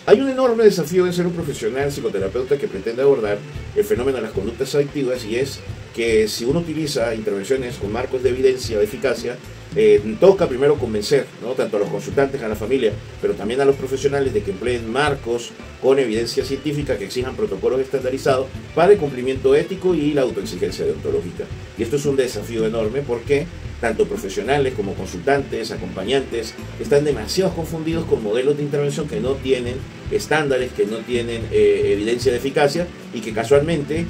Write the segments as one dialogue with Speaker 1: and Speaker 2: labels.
Speaker 1: Hay un enorme desafío en ser un profesional psicoterapeuta que pretende abordar el fenómeno de las conductas adictivas, y es que si uno utiliza intervenciones con marcos de evidencia o de eficacia, toca primero convencer, ¿no?, tanto a los consultantes, a la familia, pero también a los profesionales, de que empleen marcos con evidencia científica que exijan protocolos estandarizados para el cumplimiento ético y la autoexigencia deontológica. Y esto es un desafío enorme porque tanto profesionales como consultantes, acompañantes, están demasiado confundidos con modelos de intervención que no tienen estándares, que no tienen evidencia de eficacia, y que casualmente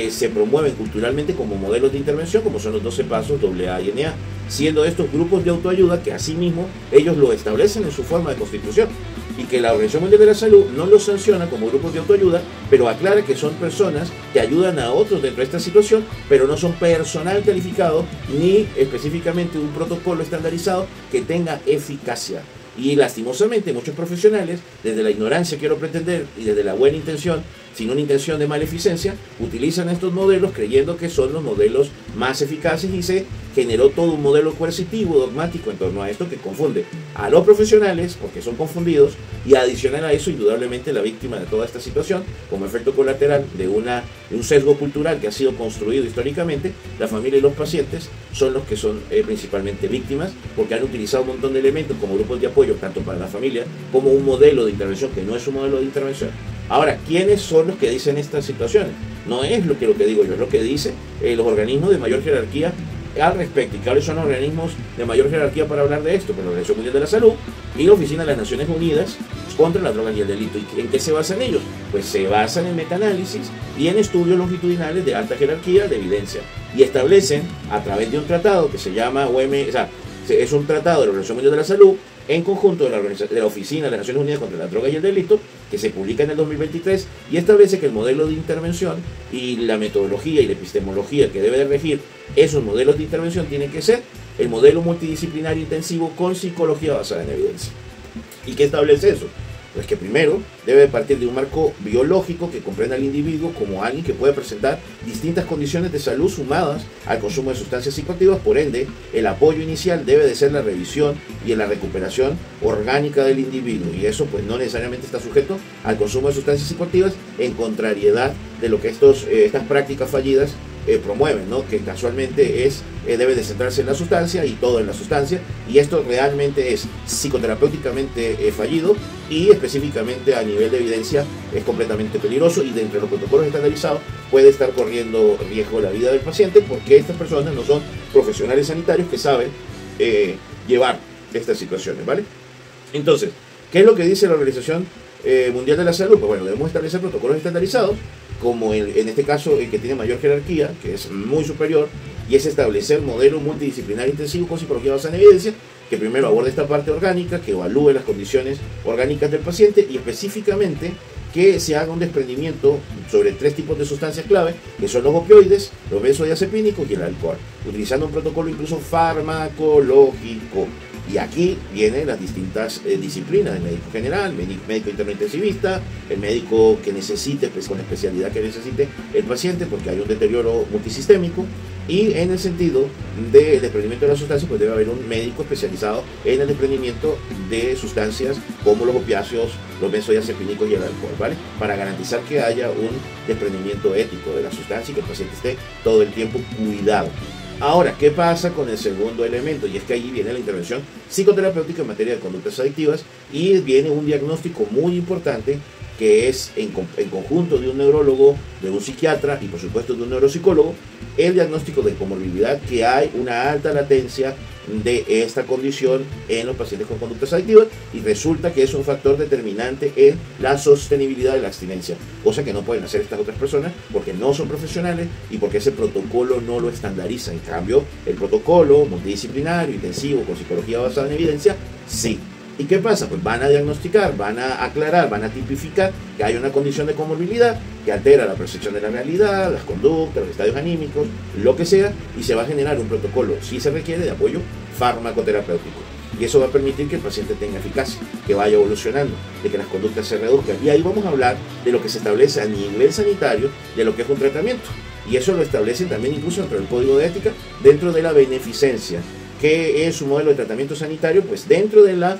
Speaker 1: se promueven culturalmente como modelos de intervención, como son los 12 pasos AA y NA, siendo estos grupos de autoayuda que asimismo ellos lo establecen en su forma de constitución, y que la Organización Mundial de la Salud no los sanciona como grupos de autoayuda, pero aclara que son personas que ayudan a otros dentro de esta situación, pero no son personal calificado ni específicamente un protocolo estandarizado que tenga eficacia. Y lastimosamente muchos profesionales, desde la ignorancia quiero pretender y desde la buena intención, sin una intención de maleficencia, utilizan estos modelos creyendo que son los modelos más eficaces, y se generó todo un modelo coercitivo, dogmático en torno a esto, que confunde a los profesionales porque son confundidos, y adicional a eso indudablemente la víctima de toda esta situación, como efecto colateral de un sesgo cultural que ha sido construido históricamente, la familia y los pacientes son los que son principalmente víctimas, porque han utilizado un montón de elementos como grupos de apoyo tanto para la familia como un modelo de intervención que no es un modelo de intervención. Ahora, ¿quiénes son los que dicen estas situaciones? No es lo que digo yo, es lo que dicen los organismos de mayor jerarquía al respecto. ¿Y cuáles son los organismos de mayor jerarquía para hablar de esto? Pues la Organización Mundial de la Salud y la Oficina de las Naciones Unidas contra las Drogas y el Delito. ¿Y en qué se basan ellos? Pues se basan en metaanálisis y en estudios longitudinales de alta jerarquía de evidencia, y establecen a través de un tratado que se llama es un tratado de la Organización Mundial de la Salud en conjunto de la Oficina de las Naciones Unidas contra las Drogas y el Delito, que se publica en el 2023, y establece que el modelo de intervención y la metodología y la epistemología que debe de regir esos modelos de intervención tienen que ser el modelo multidisciplinario intensivo con psicología basada en evidencia. ¿Y qué establece eso? Pues que primero debe partir de un marco biológico que comprenda al individuo como alguien que puede presentar distintas condiciones de salud sumadas al consumo de sustancias psicoactivas. Por ende, el apoyo inicial debe de ser la revisión y la recuperación orgánica del individuo, y eso pues no necesariamente está sujeto al consumo de sustancias psicoactivas, en contrariedad de lo que estas prácticas fallidas promueven, ¿no?, que casualmente debe de centrarse en la sustancia y todo en la sustancia, y esto realmente es psicoterapéuticamente fallido, y específicamente a nivel de evidencia es completamente peligroso, y dentro de los protocolos estandarizados puede estar corriendo riesgo la vida del paciente, porque estas personas no son profesionales sanitarios que saben llevar estas situaciones, ¿vale? Entonces, ¿qué es lo que dice la Organización Mundial de la Salud? Pues bueno, debemos establecer protocolos estandarizados, como en este caso el que tiene mayor jerarquía, que es muy superior, y es establecer modelo multidisciplinario intensivo con psicología basada en evidencia, que primero aborde esta parte orgánica, que evalúe las condiciones orgánicas del paciente, y específicamente que se haga un desprendimiento sobre 3 tipos de sustancias clave, que son los opioides, los benzodiazepínicos y el alcohol, utilizando un protocolo incluso farmacológico. Y aquí vienen las distintas disciplinas: el médico general, el médico interno intensivista, el médico que necesite, pues con la especialidad que necesite el paciente, porque hay un deterioro multisistémico. Y en el sentido del desprendimiento de las sustancias, pues debe haber un médico especializado en el desprendimiento de sustancias como los opiáceos, los benzodiazepínicos y el alcohol, ¿vale? Para garantizar que haya un desprendimiento ético de la sustancia y que el paciente esté todo el tiempo cuidado. Ahora, ¿qué pasa con el segundo elemento? Y es que ahí viene la intervención psicoterapéutica en materia de conductas adictivas, y viene un diagnóstico muy importante, que es en conjunto de un neurólogo, de un psiquiatra y por supuesto de un neuropsicólogo, el diagnóstico de comorbilidad, que hay una alta latencia de esta condición en los pacientes con conductas adictivas, y resulta que es un factor determinante en la sostenibilidad de la abstinencia, cosa que no pueden hacer estas otras personas porque no son profesionales y porque ese protocolo no lo estandariza. En cambio, el protocolo multidisciplinario intensivo con psicología basada en evidencia, sí. ¿Y qué pasa? Pues van a diagnosticar, van a aclarar, van a tipificar que hay una condición de comorbilidad que altera la percepción de la realidad, las conductas, los estadios anímicos, lo que sea, y se va a generar un protocolo, si se requiere, de apoyo farmacoterapéutico. Y eso va a permitir que el paciente tenga eficacia, que vaya evolucionando, de que las conductas se reduzcan. Y ahí vamos a hablar de lo que se establece a nivel sanitario, de lo que es un tratamiento. Y eso lo establecen también incluso dentro del Código de Ética, dentro de la beneficencia, que es un modelo de tratamiento sanitario, pues dentro de la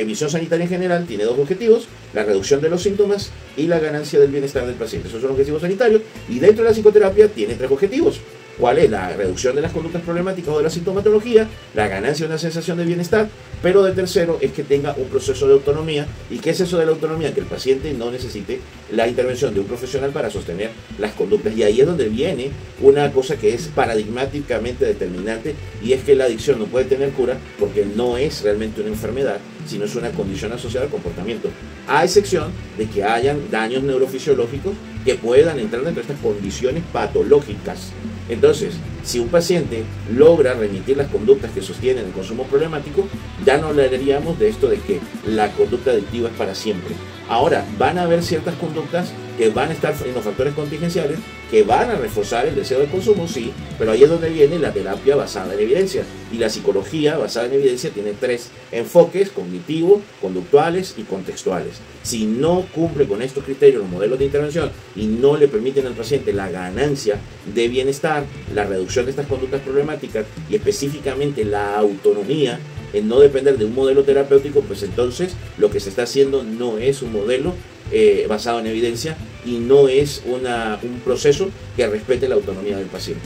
Speaker 1: visión sanitaria en general tiene dos objetivos: la reducción de los síntomas y la ganancia del bienestar del paciente. Esos son los objetivos sanitarios, y dentro de la psicoterapia tiene tres objetivos. ¿Cuál es? La reducción de las conductas problemáticas o de la sintomatología, la ganancia de una sensación de bienestar, pero de tercero es que tenga un proceso de autonomía. ¿Y qué es eso de la autonomía? Que el paciente no necesite la intervención de un profesional para sostener las conductas. Y ahí es donde viene una cosa que es paradigmáticamente determinante, y es que la adicción no puede tener cura porque no es realmente una enfermedad, sino es una condición asociada al comportamiento, a excepción de que hayan daños neurofisiológicos que puedan entrar dentro de estas condiciones patológicas. Entonces, si un paciente logra remitir las conductas que sostienen el consumo problemático, ya no hablaríamos de esto de que la conducta adictiva es para siempre. Ahora, van a haber ciertas conductas que van a estar en los factores contingenciales, que van a reforzar el deseo de consumo, sí, pero ahí es donde viene la terapia basada en evidencia. Y la psicología basada en evidencia tiene tres enfoques: cognitivo, conductuales y contextuales. Si no cumple con estos criterios los modelos de intervención y no le permiten al paciente la ganancia de bienestar, la reducción de estas conductas problemáticas y específicamente la autonomía, en no depender de un modelo terapéutico, pues entonces lo que se está haciendo no es un modelo basado en evidencia, y no es un proceso que respete la autonomía del paciente.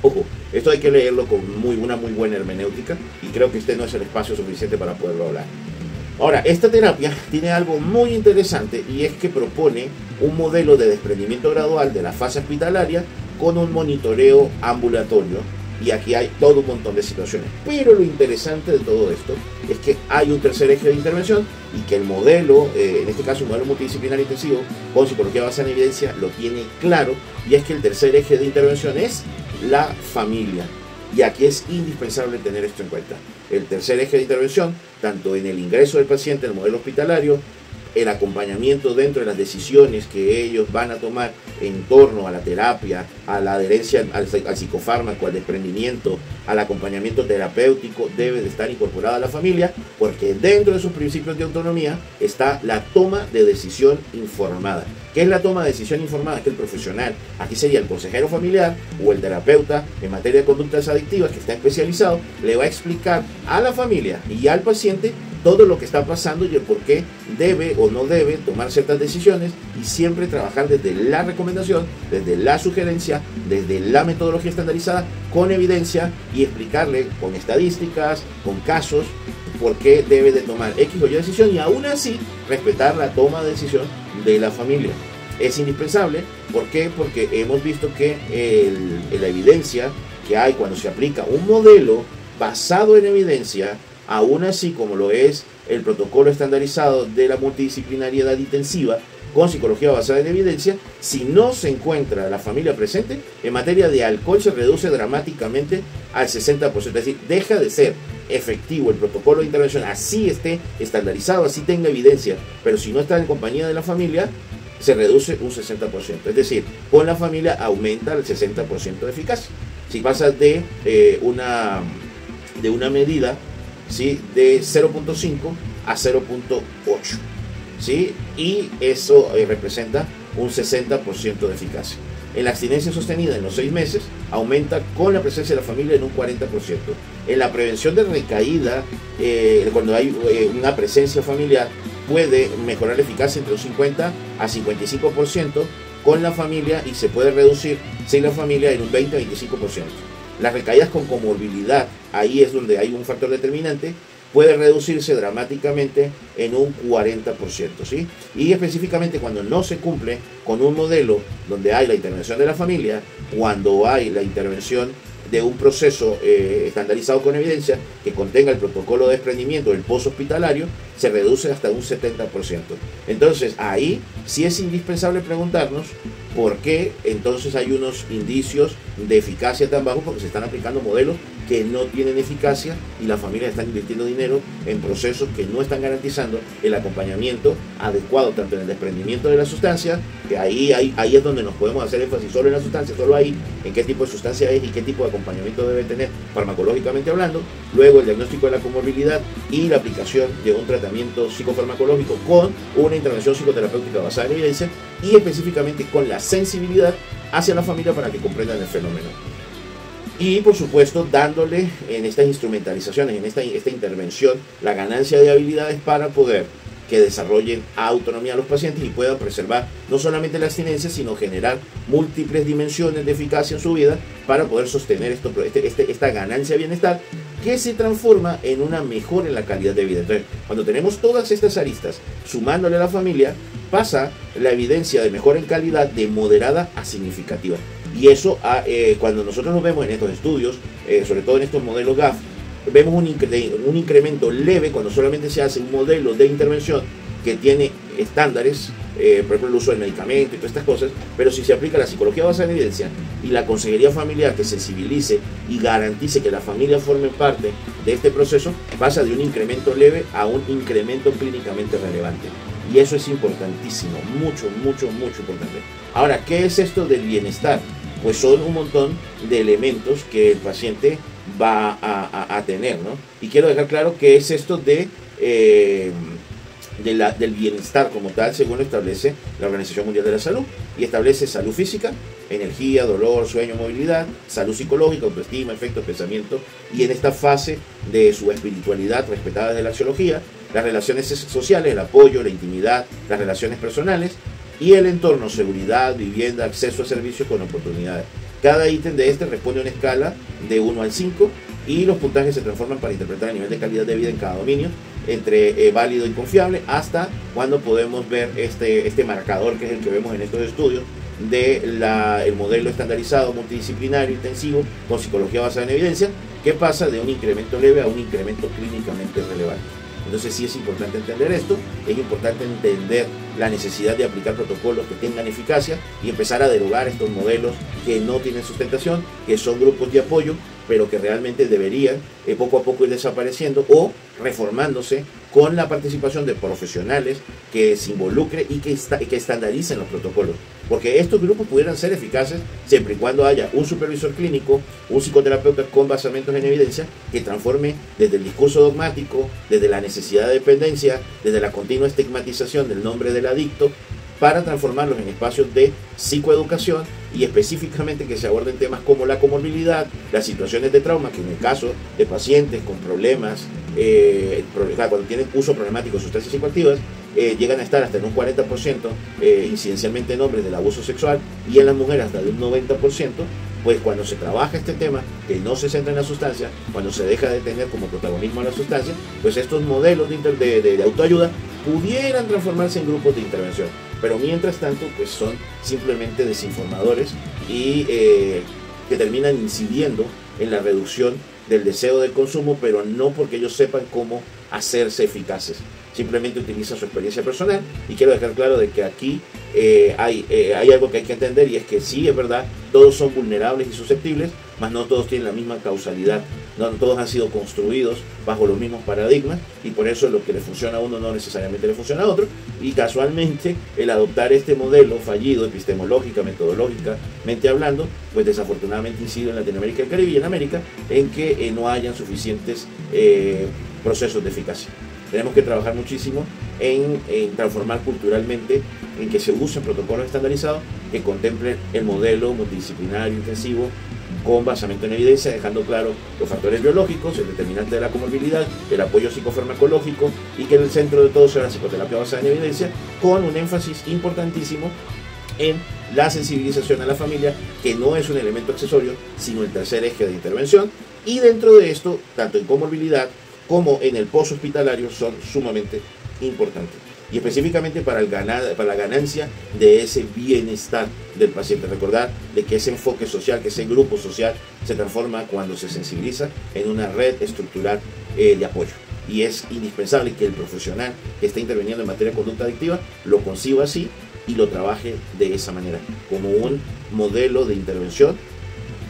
Speaker 1: Ojo, esto hay que leerlo con una muy buena hermenéutica, y creo que este no es el espacio suficiente para poderlo hablar. Ahora, esta terapia tiene algo muy interesante, y es que propone un modelo de desprendimiento gradual de la fase hospitalaria con un monitoreo ambulatorio. Y aquí hay todo un montón de situaciones. Pero lo interesante de todo esto es que hay un tercer eje de intervención, y que el modelo, en este caso un modelo multidisciplinar intensivo con psicología basada en evidencia, lo tiene claro. Y es que el tercer eje de intervención es la familia. Y aquí es indispensable tener esto en cuenta. El tercer eje de intervención, tanto en el ingreso del paciente en el modelo hospitalario, el acompañamiento dentro de las decisiones que ellos van a tomar en torno a la terapia, a la adherencia al psicofármaco, al desprendimiento, al acompañamiento terapéutico, debe de estar incorporada a la familia, porque dentro de sus principios de autonomía está la toma de decisión informada. ¿Qué es la toma de decisión informada? Que el profesional, aquí sería el consejero familiar o el terapeuta en materia de conductas adictivas que está especializado, le va a explicar a la familia y al paciente todo lo que está pasando y el por qué debe o no debe tomar ciertas decisiones, y siempre trabajar desde la recomendación, desde la sugerencia, desde la metodología estandarizada, con evidencia, y explicarle con estadísticas, con casos, por qué debe de tomar X o Y decisión, y aún así respetar la toma de decisión de la familia. Es indispensable. ¿Por qué? Porque hemos visto que la evidencia que hay cuando se aplica un modelo basado en evidencia, aún así como lo es el protocolo estandarizado de la multidisciplinariedad intensiva con psicología basada en evidencia, si no se encuentra la familia presente, en materia de alcohol se reduce dramáticamente al 60%. Es decir, deja de ser efectivo el protocolo de intervención, así esté estandarizado, así tenga evidencia, pero si no está en compañía de la familia, se reduce un 60%. Es decir, con la familia aumenta el 60% de eficacia. Si pasa de una medida, ¿sí?, de 0.5 a 0.8, ¿sí?, y eso representa un 60% de eficacia. En la abstinencia sostenida en los 6 meses aumenta con la presencia de la familia en un 40%. En la prevención de recaída, cuando hay una presencia familiar, puede mejorar la eficacia entre un 50 a 55% con la familia, y se puede reducir sin la familia en un 20 a 25%. Las recaídas con comorbilidad, ahí es donde hay un factor determinante, puede reducirse dramáticamente en un 40%, ¿sí? Y específicamente cuando no se cumple con un modelo donde hay la intervención de la familia, cuando hay la intervención de un proceso estandarizado con evidencia que contenga el protocolo de desprendimiento del poshospitalario, se reduce hasta un 70%. Entonces ahí sí es indispensable preguntarnos por qué entonces hay unos indicios de eficacia tan bajos, porque se están aplicando modelos que no tienen eficacia y las familias están invirtiendo dinero en procesos que no están garantizando el acompañamiento adecuado, tanto en el desprendimiento de la sustancia, que ahí es donde nos podemos hacer énfasis solo en la sustancia, solo ahí, en qué tipo de sustancia es y qué tipo de acompañamiento debe tener farmacológicamente hablando, luego el diagnóstico de la comorbilidad y la aplicación de un tratamiento psicofarmacológico con una intervención psicoterapéutica basada en evidencia, y específicamente con la sensibilidad hacia la familia para que comprendan el fenómeno. Y por supuesto dándole en estas instrumentalizaciones, en esta intervención, la ganancia de habilidades para poder que desarrollen autonomía a los pacientes y puedan preservar no solamente la abstinencia, sino generar múltiples dimensiones de eficacia en su vida para poder sostener esta ganancia de bienestar que se transforma en una mejora en la calidad de vida. Entonces, cuando tenemos todas estas aristas, sumándole a la familia, pasa la evidencia de mejora en calidad de moderada a significativa. Y eso, cuando nosotros nos vemos en estos estudios, sobre todo en estos modelos GAF, vemos un incremento leve cuando solamente se hace un modelo de intervención que tiene estándares, por ejemplo el uso del medicamento y todas estas cosas, pero si se aplica la psicología basada en evidencia y la consejería familiar que sensibilice y garantice que la familia forme parte de este proceso, pasa de un incremento leve a un incremento clínicamente relevante. Y eso es importantísimo, mucho importante. Ahora, ¿qué es esto del bienestar? Pues son un montón de elementos que el paciente va a tener, ¿no? Y quiero dejar claro que es esto del bienestar como tal, según lo establece la Organización Mundial de la Salud, y establece salud física, energía, dolor, sueño, movilidad, salud psicológica, autoestima, efectos, pensamiento, y en esta fase de su espiritualidad respetada desde la axiología, las relaciones sociales, el apoyo, la intimidad, las relaciones personales, y el entorno, seguridad, vivienda, acceso a servicios con oportunidades. Cada ítem de este responde a una escala de 1 al 5 y los puntajes se transforman para interpretar el nivel de calidad de vida en cada dominio, entre válido y confiable, hasta cuando podemos ver este marcador que es el que vemos en estos estudios del modelo estandarizado multidisciplinario intensivo con psicología basada en evidencia, que pasa de un incremento leve a un incremento clínicamente relevante. Entonces sí es importante entender esto, es importante entender la necesidad de aplicar protocolos que tengan eficacia y empezar a derogar estos modelos que no tienen sustentación, que son grupos de apoyo, pero que realmente deberían poco a poco ir desapareciendo o reformándose con la participación de profesionales que se involucren y que estandaricen los protocolos. Porque estos grupos pudieran ser eficaces siempre y cuando haya un supervisor clínico, un psicoterapeuta con basamentos en evidencia que transforme desde el discurso dogmático, desde la necesidad de dependencia, desde la continua estigmatización del nombre del adicto, para transformarlos en espacios de psicoeducación y específicamente que se aborden temas como la comorbilidad, las situaciones de trauma, que en el caso de pacientes con problemas, cuando tienen uso problemático de sustancias psicoactivas, llegan a estar hasta en un 40% incidencialmente en hombres del abuso sexual y en las mujeres hasta de un 90%, pues cuando se trabaja este tema, que no se centra en la sustancia, cuando se deja de tener como protagonismo a la sustancia, pues estos modelos de autoayuda pudieran transformarse en grupos de intervención. Pero mientras tanto, pues son simplemente desinformadores y que terminan incidiendo en la reducción del deseo de consumo, pero no porque ellos sepan cómo hacerse eficaces. Simplemente utilizan su experiencia personal y quiero dejar claro de que aquí hay algo que hay que entender, y es que sí, es verdad, todos son vulnerables y susceptibles, mas no todos tienen la misma causalidad, no todos han sido construidos bajo los mismos paradigmas y por eso lo que le funciona a uno no necesariamente le funciona a otro, y casualmente el adoptar este modelo fallido epistemológica, metodológicamente hablando, pues desafortunadamente incide en Latinoamérica, el Caribe y en América en que no hayan suficientes procesos de eficacia. Tenemos que trabajar muchísimo en transformar culturalmente, en que se usen protocolos estandarizados que contemplen el modelo multidisciplinario intensivo con basamento en evidencia, dejando claro los factores biológicos, el determinante de la comorbilidad, el apoyo psicofarmacológico, y que en el centro de todo sea la psicoterapia basada en evidencia, con un énfasis importantísimo en la sensibilización a la familia, que no es un elemento accesorio, sino el tercer eje de intervención, y dentro de esto, tanto en comorbilidad como en el poshospitalario, son sumamente importantes. Y específicamente para la ganancia de ese bienestar del paciente. Recordar de que ese enfoque social, que ese grupo social se transforma cuando se sensibiliza en una red estructural de apoyo. Y es indispensable que el profesional que está interviniendo en materia de conducta adictiva lo conciba así y lo trabaje de esa manera, como un modelo de intervención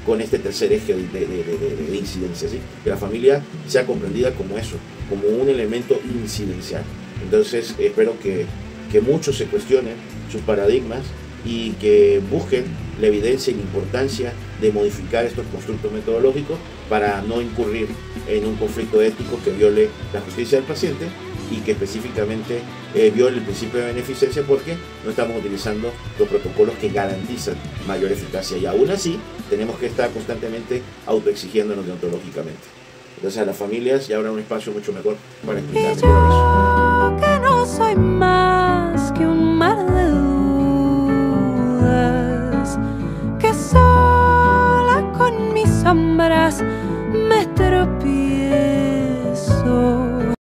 Speaker 1: con este tercer eje de incidencia, ¿sí? Que la familia sea comprendida como eso, como un elemento incidencial. Entonces espero que muchos se cuestionen sus paradigmas y que busquen la evidencia y la importancia de modificar estos constructos metodológicos para no incurrir en un conflicto ético que viole la justicia del paciente y que específicamente viola el principio de beneficencia porque no estamos utilizando los protocolos que garantizan mayor eficacia, y aún así tenemos que estar constantemente autoexigiéndonos deontológicamente. Entonces a las familias ya habrá un espacio mucho mejor para explicarles.
Speaker 2: Y yo que no soy más que un mar de dudas, que sola con mis sombras